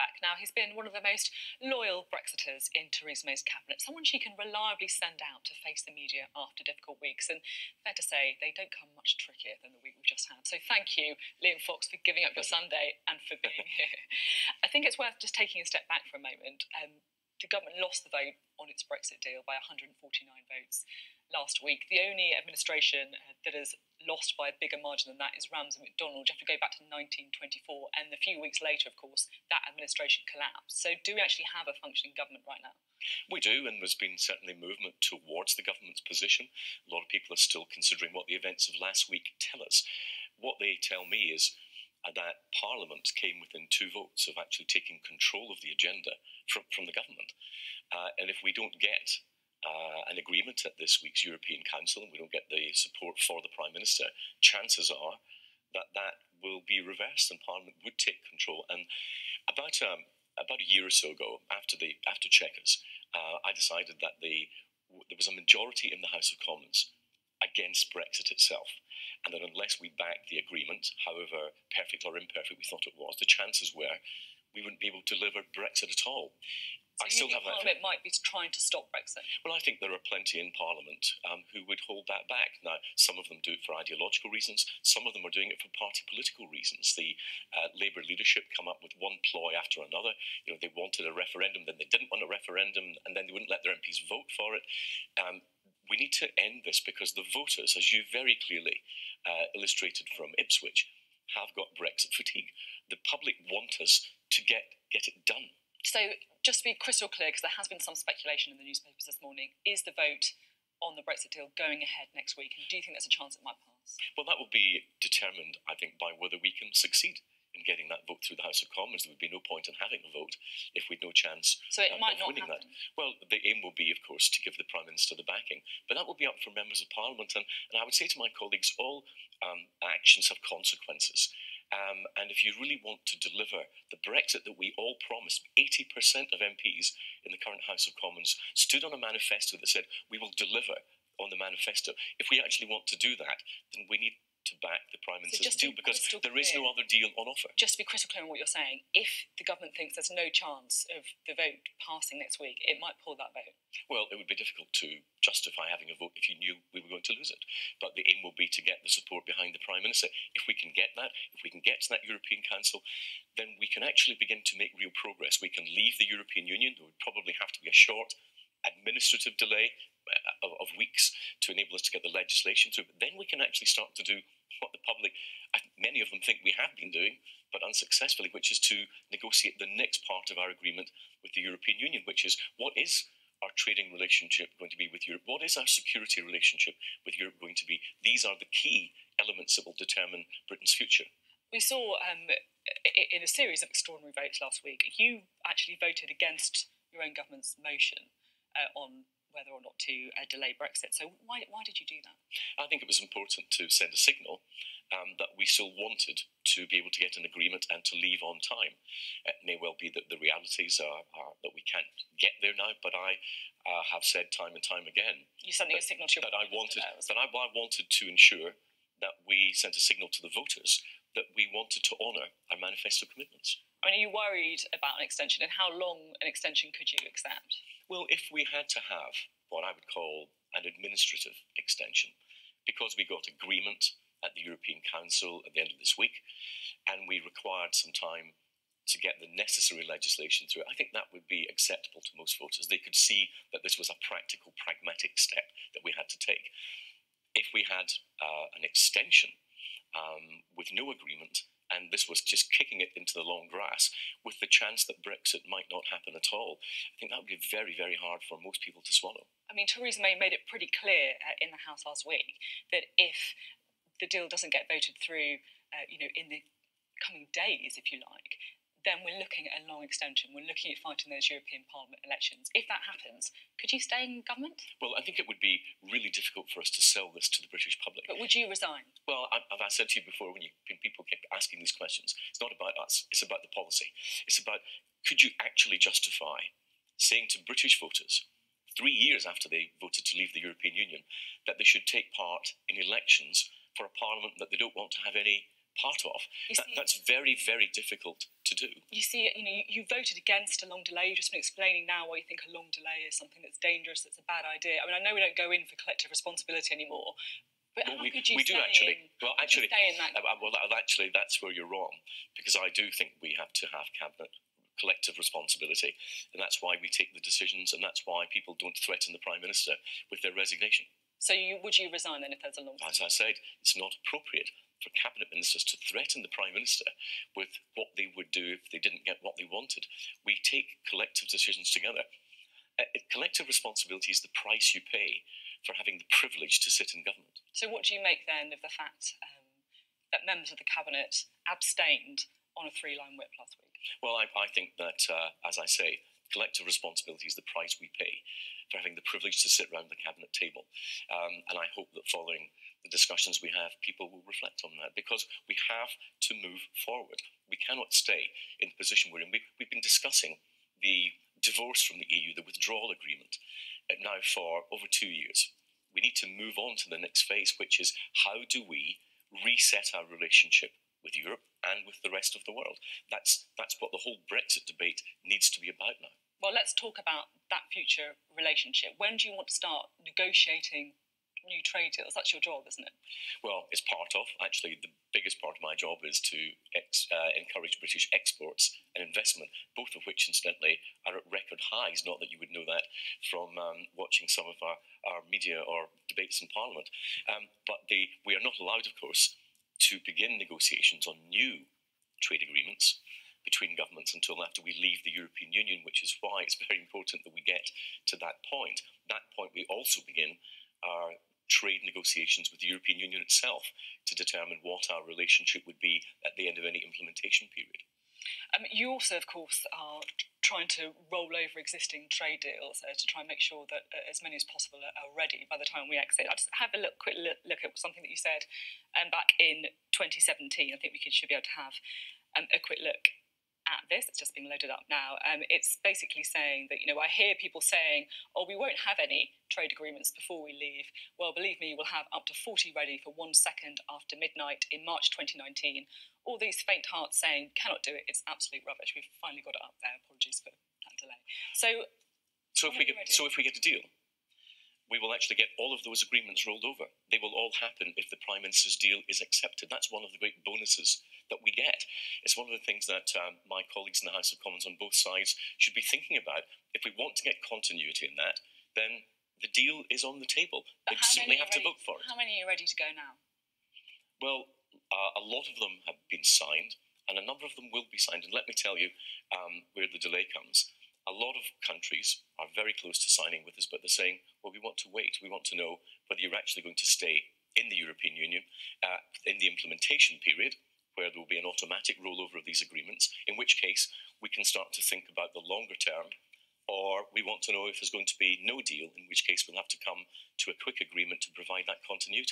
back. Now, he's been one of the most loyal Brexiters in Theresa May's cabinet, someone she can reliably send out to face the media after difficult weeks. And fair to say, they don't come much trickier than the week we've just had. So thank you, Liam Fox, for giving up your Sunday and for being here. I think it's worth just taking a step back for a moment. The government lost the vote on its Brexit deal by 149 votes last week. The only administration that has lost by a bigger margin than that is Ramsay MacDonald. You have to go back to 1924, and a few weeks later, of course, that administration collapsed. So do we actually have a functioning government right now? We do, and there's been certainly movement towards the government's position. A lot of people are still considering what the events of last week tell us. What they tell me is that Parliament came within 2 votes of actually taking control of the agenda from the government. And if we don't get an agreement at this week's European Council and we don't get the support for the Prime Minister, chances are that will be reversed and Parliament would take control. And about a year or so ago, after Chequers, I decided that there was a majority in the House of Commons against Brexit itself, and that unless we backed the agreement, however perfect or imperfect we thought it was, the chances were we wouldn't be able to deliver Brexit at all. So you think Parliament might be trying to stop Brexit? Well, I think there are plenty in Parliament who would hold that back. Now, some of them do it for ideological reasons. Some of them are doing it for party political reasons. The Labour leadership come up with one ploy after another. You know, they wanted a referendum, then they didn't want a referendum, and then they wouldn't let their MPs vote for it. We need to end this because the voters, as you very clearly illustrated from Ipswich, have got Brexit fatigue. The public want us to get it done. So, just to be crystal clear, because there has been some speculation in the newspapers this morning, is the vote on the Brexit deal going ahead next week? And do you think there's a chance it might pass? Well, that will be determined, I think, by whether we can succeed in getting that vote through the House of Commons. There would be no point in having a vote if we'd no chance so it might not winning happen. that. Well, the aim will be, of course, to give the Prime Minister the backing, but that will be up for members of Parliament. And I would say to my colleagues, all actions have consequences. And if you really want to deliver the Brexit that we all promised, 80% of MPs in the current House of Commons stood on a manifesto that said, we will deliver on the manifesto. If we actually want to do that, then we need to back the Prime Minister's deal because there is no other deal on offer. Just to be crystal clear on what you're saying, if the government thinks there's no chance of the vote passing next week, it might pull that vote. Well, it would be difficult to justify having a vote if you knew we were going to lose it. But the aim will be to get the support behind the Prime Minister. If we can get that, if we can get to that European Council, then we can actually begin to make real progress. We can leave the European Union. There would probably have to be a short administrative delay of weeks to enable us to get the legislation through. But then we can actually start to do what the public, many of them think we have been doing, but unsuccessfully, which is to negotiate the next part of our agreement with the European Union, which is what is our trading relationship going to be with Europe? What is our security relationship with Europe going to be? These are the key elements that will determine Britain's future. We saw in a series of extraordinary votes last week, you actually voted against your own government's motion on whether or not to delay Brexit. So why did you do that? I think it was important to send a signal that we still wanted to be able to get an agreement and to leave on time. It may well be that the realities are that we can't get there now, but I have said time and time again you sending a signal to your that I wanted to ensure that we sent a signal to the voters that we wanted to honour our manifesto commitments. I mean, are you worried about an extension, and how long an extension could you accept? Well, if we had to have what I would call an administrative extension, because we got agreement at the European Council at the end of this week, and we required some time to get the necessary legislation through, I think that would be acceptable to most voters. They could see that this was a practical, pragmatic step that we had to take. If we had an extension with no agreement, and this was just kicking it into the long grass, with the chance that Brexit might not happen at all, I think that would be very, very hard for most people to swallow. I mean, Theresa May made it pretty clear in the House last week that if the deal doesn't get voted through, in the coming days, if you like, then we're looking at a long extension. We're looking at fighting those European Parliament elections. If that happens, could you stay in government? Well, I think it would be really difficult for us to sell this to the British public. But would you resign? Well, I've said to you before, when people keep asking these questions, it's not about us, it's about the policy. It's about, could you actually justify saying to British voters, 3 years after they voted to leave the European Union, that they should take part in elections for a parliament that they don't want to have any part of? That's very, very difficult to do. You see, you voted against a long delay. You've just been explaining now why you think a long delay is something that's dangerous, that's a bad idea. I mean, I know we don't go in for collective responsibility anymore, but Well, how could you we do actually. Well, actually, stay in that? well, actually, that's where you're wrong, because I do think we have to have cabinet collective responsibility, and that's why we take the decisions, and that's why people don't threaten the Prime Minister with their resignation. So would you resign then if there's a long delay? As I said, it's not appropriate for cabinet ministers to threaten the Prime Minister with what they would do if they didn't get what they wanted. We take collective decisions together. Collective responsibility is the price you pay for having the privilege to sit in government. So what do you make then of the fact that members of the cabinet abstained on a 3-line whip last week? Well, I think that, as I say, collective responsibility is the price we pay for having the privilege to sit around the cabinet table. And I hope that following the discussions we have, people will reflect on that, because we have to move forward. We cannot stay in the position we're in. We've been discussing the divorce from the EU, the withdrawal agreement, now for over 2 years. We need to move on to the next phase, which is how do we reset our relationship with Europe and with the rest of the world? That's what the whole Brexit debate needs to be about now. Well, let's talk about that future relationship. When do you want to start negotiating new trade deals? That's your job, isn't it? Well, it's part of. Actually, the biggest part of my job is to encourage British exports and investment, both of which, incidentally, are at record highs. Not that you would know that from watching some of our media or debates in Parliament. But we are not allowed, of course, to begin negotiations on new trade agreements between governments until after we leave the European Union, which is why it's very important that we get to that point. That point, we also begin our trade negotiations with the European Union itself to determine what our relationship would be at the end of any implementation period. You also, of course, are trying to roll over existing trade deals to try and make sure that as many as possible are ready by the time we exit. I'll just have a quick look at something that you said back in 2017. I think we should be able to have a quick look at this. It's just being loaded up now. It's basically saying that, I hear people saying, oh, we won't have any trade agreements before we leave. Well, believe me, we'll have up to 40 ready for 1 second after midnight in March 2019. All these faint hearts saying, cannot do it, it's absolute rubbish. We've finally got it up there. Apologies for that delay. So if we get a deal, we will actually get all of those agreements rolled over. They will all happen if the Prime Minister's deal is accepted. That's one of the great bonuses that we get. It's one of the things that my colleagues in the House of Commons on both sides should be thinking about. If we want to get continuity in that, then the deal is on the table. They simply have to vote for it. How many are ready to go now? Well, a lot of them have been signed, and a number of them will be signed. And let me tell you where the delay comes. A lot of countries are very close to signing with us, but they're saying, well, we want to wait. We want to know whether you're actually going to stay in the European Union in the implementation period, where there will be an automatic rollover of these agreements, in which case we can start to think about the longer term, or we want to know if there's going to be no deal, in which case we'll have to come to a quick agreement to provide that continuity.